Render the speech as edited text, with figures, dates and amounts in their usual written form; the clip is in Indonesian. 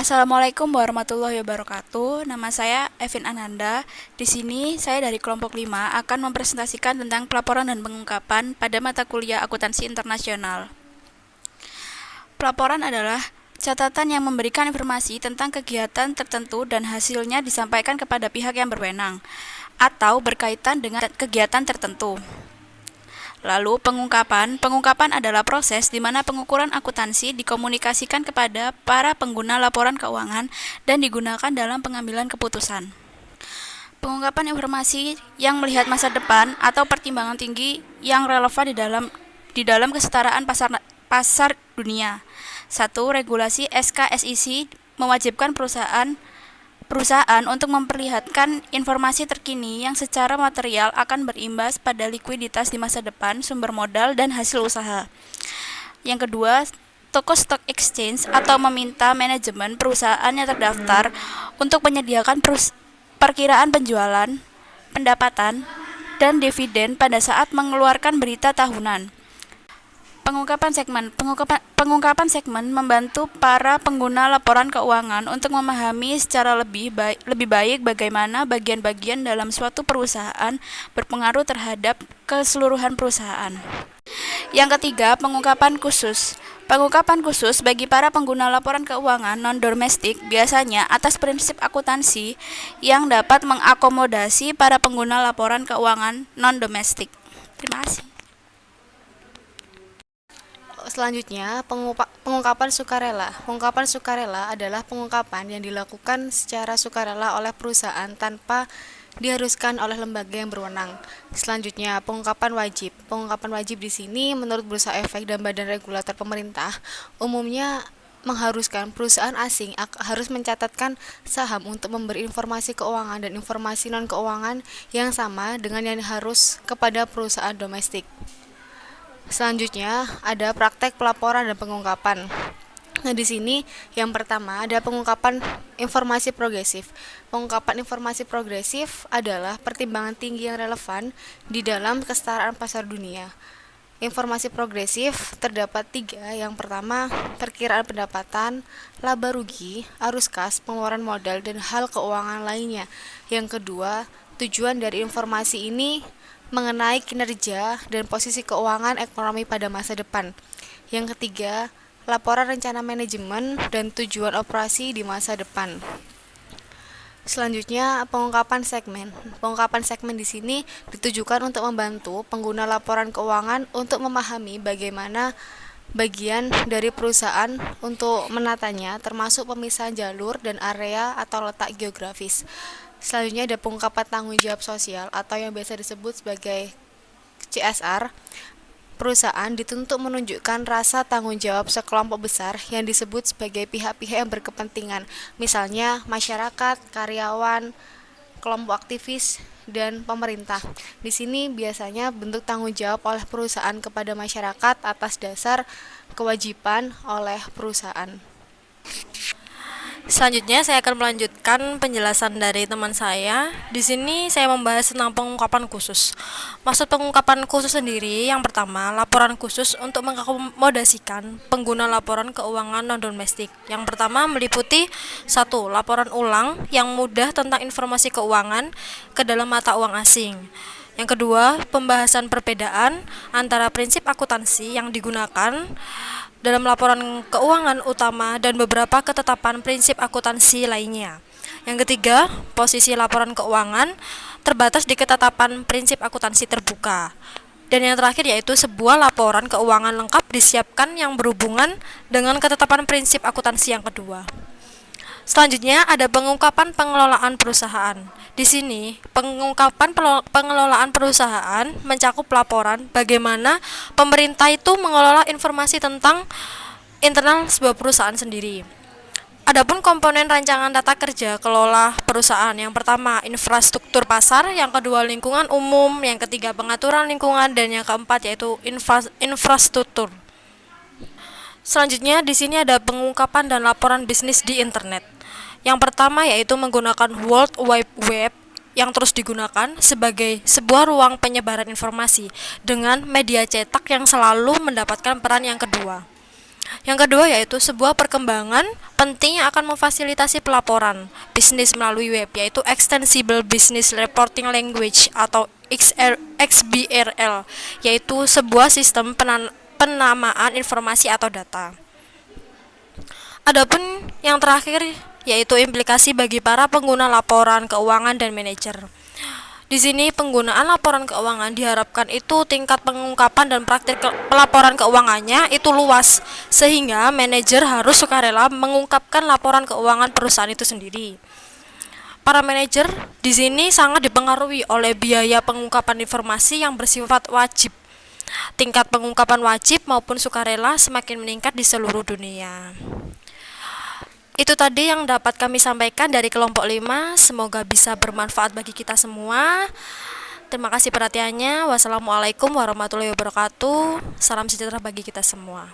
Assalamualaikum warahmatullahi wabarakatuh. Nama saya Evin Ananda. Di sini saya dari kelompok 5 akan mempresentasikan tentang pelaporan dan pengungkapan pada mata kuliah akuntansi internasional. Pelaporan adalah catatan yang memberikan informasi tentang kegiatan tertentu dan hasilnya disampaikan kepada pihak yang berwenang atau berkaitan dengan kegiatan tertentu. Lalu pengungkapan adalah proses di mana pengukuran akuntansi dikomunikasikan kepada para pengguna laporan keuangan dan digunakan dalam pengambilan keputusan. Pengungkapan informasi yang melihat masa depan atau pertimbangan tinggi yang relevan di dalam kesetaraan pasar dunia. 1. Regulasi SKSIC mewajibkan perusahaan untuk memperlihatkan informasi terkini yang secara material akan berimbas pada likuiditas di masa depan, sumber modal, dan hasil usaha. Yang kedua, toko stock exchange atau meminta manajemen perusahaan yang terdaftar untuk menyediakan perkiraan penjualan, pendapatan, dan dividen pada saat mengeluarkan berita tahunan. Pengungkapan segmen membantu para pengguna laporan keuangan untuk memahami secara lebih baik bagaimana bagian-bagian dalam suatu perusahaan berpengaruh terhadap keseluruhan perusahaan. Yang ketiga, pengungkapan khusus. Pengungkapan khusus bagi para pengguna laporan keuangan non-domestik biasanya atas prinsip akuntansi yang dapat mengakomodasi para pengguna laporan keuangan non-domestik. Terima kasih. Selanjutnya, pengungkapan sukarela. Pengungkapan sukarela adalah pengungkapan yang dilakukan secara sukarela oleh perusahaan tanpa diharuskan oleh lembaga yang berwenang. Selanjutnya, pengungkapan wajib. Pengungkapan wajib di sini menurut Bursa Efek dan Badan Regulator Pemerintah umumnya mengharuskan perusahaan asing harus mencatatkan saham untuk memberi informasi keuangan dan informasi non-keuangan yang sama dengan yang harus kepada perusahaan domestik. Selanjutnya, ada praktek pelaporan dan pengungkapan. Nah, di sini yang pertama ada pengungkapan informasi progresif. Pengungkapan informasi progresif adalah pertimbangan tinggi yang relevan di dalam kesetaraan pasar dunia. Informasi progresif terdapat 3. Yang pertama, perkiraan pendapatan, laba rugi, arus kas, pengeluaran modal, dan hal keuangan lainnya. Yang kedua, tujuan dari informasi ini mengenai kinerja dan posisi keuangan ekonomi pada masa depan. Yang ketiga, laporan rencana manajemen dan tujuan operasi di masa depan. Selanjutnya, pengungkapan segmen. Pengungkapan segmen di sini ditujukan untuk membantu pengguna laporan keuangan untuk memahami bagaimana bagian dari perusahaan untuk menatanya, termasuk pemisahan jalur dan area atau letak geografis. Selanjutnya ada pengungkapan tanggung jawab sosial atau yang biasa disebut sebagai CSR. Perusahaan dituntut menunjukkan rasa tanggung jawab sekelompok besar yang disebut sebagai pihak-pihak yang berkepentingan, misalnya masyarakat, karyawan, kelompok aktivis, dan pemerintah. Di sini biasanya bentuk tanggung jawab oleh perusahaan kepada masyarakat atas dasar kewajiban oleh perusahaan. Selanjutnya saya akan melanjutkan penjelasan dari teman saya. Di sini saya membahas tentang pengungkapan khusus. Maksud pengungkapan khusus sendiri yang pertama, laporan khusus untuk mengakomodasikan pengguna laporan keuangan non-domestik. Yang pertama meliputi 1. Laporan ulang yang mudah tentang informasi keuangan ke dalam mata uang asing. Yang kedua, pembahasan perbedaan antara prinsip akuntansi yang digunakan dalam laporan keuangan utama dan beberapa ketetapan prinsip akuntansi lainnya. Yang ketiga, posisi laporan keuangan terbatas di ketetapan prinsip akuntansi terbuka. Dan yang terakhir yaitu sebuah laporan keuangan lengkap disiapkan yang berhubungan dengan ketetapan prinsip akuntansi yang kedua. Selanjutnya ada pengungkapan pengelolaan perusahaan. Di sini, pengungkapan pengelolaan perusahaan mencakup laporan bagaimana pemerintah itu mengelola informasi tentang internal sebuah perusahaan sendiri. Adapun komponen rancangan tata kerja kelola perusahaan, yang pertama infrastruktur pasar, yang kedua lingkungan umum, yang ketiga pengaturan lingkungan, dan yang keempat yaitu infrastruktur. Selanjutnya di sini ada pengungkapan dan laporan bisnis di internet. Yang pertama yaitu menggunakan World Wide Web yang terus digunakan sebagai sebuah ruang penyebaran informasi dengan media cetak yang selalu mendapatkan peran yang kedua. Yang kedua yaitu sebuah perkembangan penting yang akan memfasilitasi pelaporan bisnis melalui web, yaitu Extensible Business Reporting Language atau XBRL, yaitu sebuah sistem penamaan informasi atau data. Adapun yang terakhir yaitu implikasi bagi para pengguna laporan keuangan dan manajer. Di sini penggunaan laporan keuangan diharapkan itu tingkat pengungkapan dan praktik pelaporan keuangannya itu luas, sehingga manajer harus sukarela mengungkapkan laporan keuangan perusahaan itu sendiri. Para manajer di sini sangat dipengaruhi oleh biaya pengungkapan informasi yang bersifat wajib. Tingkat pengungkapan wajib maupun sukarela semakin meningkat di seluruh dunia. Itu tadi yang dapat kami sampaikan dari kelompok 5. Semoga bisa bermanfaat bagi kita semua. Terima kasih perhatiannya. Wassalamualaikum warahmatullahi wabarakatuh. Salam sejahtera bagi kita semua.